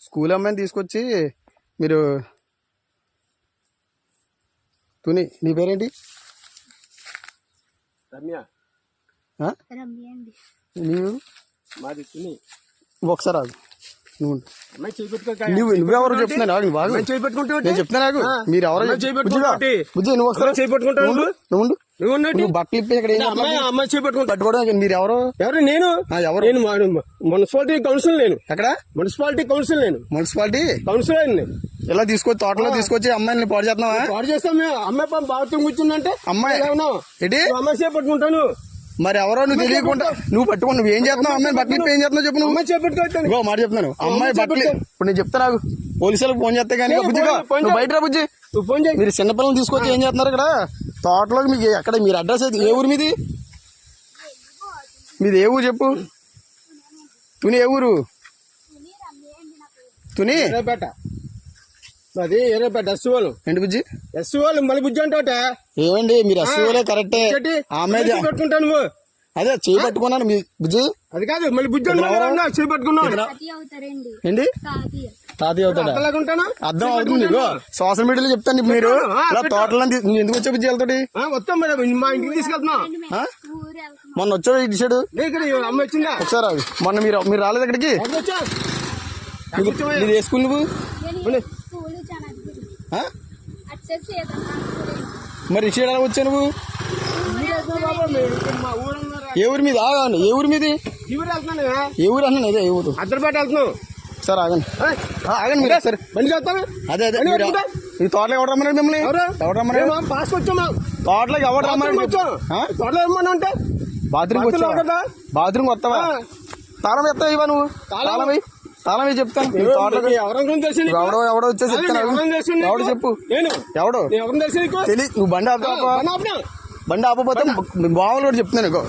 School అమ్మాయిని తీసుకొచ్చి మీరు తుని నీ పేరేంటి? రమ్య. నీవు? మాది తుని. ఒకసారి రాదు నువ్వు నువ్వెవరు చెప్తున్నాను నేను చెప్తున్నా నాకు మీరు ఎవరో బుజ్జి నువ్వు వస్తావు నువ్వు బట్టలు ఇప్పి ఇక్కడ అమ్మాయి చేపట్టుకుంటా పట్టుకోవడం మీరు ఎవరు? ఎవరు? నేను మున్సిపాలిటీ కౌన్సిల్. నేను ఎక్కడ? Municipality council. నేను మున్సిపాలిటీ కౌన్సిలర్. ఇలా తీసుకొచ్చి తోటలో తీసుకొచ్చి అమ్మాయిని పాడు చేస్తున్నావా? పాడు చేస్తాం మేము. అమ్మాయి బాగా కూర్చుందంటే అమ్మాయి ఏంటి అమ్మాయి చేపట్టుకుంటాను. మరి ఎవరో నువ్వు తెలియకుండా నువ్వు పట్టుకో నువ్వు ఏం చేస్తున్నావు? అమ్మాయి బట్టలు ఏం చేస్తున్నావు చెప్పు. నువ్వు అమ్మాయి చేపట్టుకోవచ్చు మాట చెప్తున్నాను. అమ్మాయి బట్టలు ఇప్పుడు నేను చెప్తా నాకు పోలీసులకు ఫోన్ చేస్తే కానీ బుజ్జిగా నువ్వు బయట రా బుజ్జి. మీరు చిన్నపిల్లలు తీసుకొచ్చి ఏం చేస్తున్నారు ఇక్కడ తోటలోకి? మీకు ఎక్కడ మీరు అడ్రస్ అయితే ఏ ఊరు మీది? మీది ఏ ఊరు చెప్పు. తుని ఏ ఊరు? తుని అది ఎర్రపేట ఎస్ వాళ్ళు. ఏంటి బుజ్జి? ఎస్ వాళ్ళు మళ్ళీ బుజ్జి అంటే ఏమండి మీరు ఎస్ వాళ్ళే కరెక్టే. అమ్మాయి పట్టుకుంటాను నువ్వు అదే చేయి పట్టుకున్నాను మీ బుజ్జి. అది కాదు మళ్ళీ బుజ్జి చేయి పట్టుకున్నావు. ఏంటి తాతయ్య అవుతాడా? అర్థం అవుతుంది నీకు. సోషల్ మీడియాలో చెప్తాను మీరు ఇలా తోటలో నువ్వు ఎందుకు వచ్చావు బుజ్జి వెళ్తాడు? వస్తాం మేడం మా ఇంటికి తీసుకెళ్తున్నాం. మొన్న వచ్చావు ఇటు సైడు అమ్మ వచ్చిందా ఒకసారి? మొన్న మీరు రాలేదు ఇక్కడికి? మీరు ఏ స్కూల్ నువ్వు? మరి ఇటు సైడ్ ఎలా వచ్చావు నువ్వు? ఏ ఊరి మీద? ఆగండి ఏ ఊరి మీది? ఏ ఊరు అన్నాను అదే ఏ ఊరు? అద్దరిపేట వెళ్తున్నావు సార్. ఆగండి ఆగండి మీరు సరే బండి చేస్తాను. అదే అదే ఈ తోటలో ఎవరు రమ్మన్నారు మిమ్మల్ని? ఎవరు రమ్మన్నారు? పాస్ వచ్చాము తోటలోకి ఎవరు రమ్మన్నారు? తోటలో ఏమన్నా అంటే బాత్రూమ్ వస్తావా? తాళం ఎత్తావు ఇవా నువ్వు? తాళం చెప్తాను. ఎవడో వచ్చేసి చెప్తాను. ఎవడు చెప్పు ఎవడు తెలియదు. నువ్వు బండి ఆపకపోతే బావులు కూడా చెప్తున్నాను.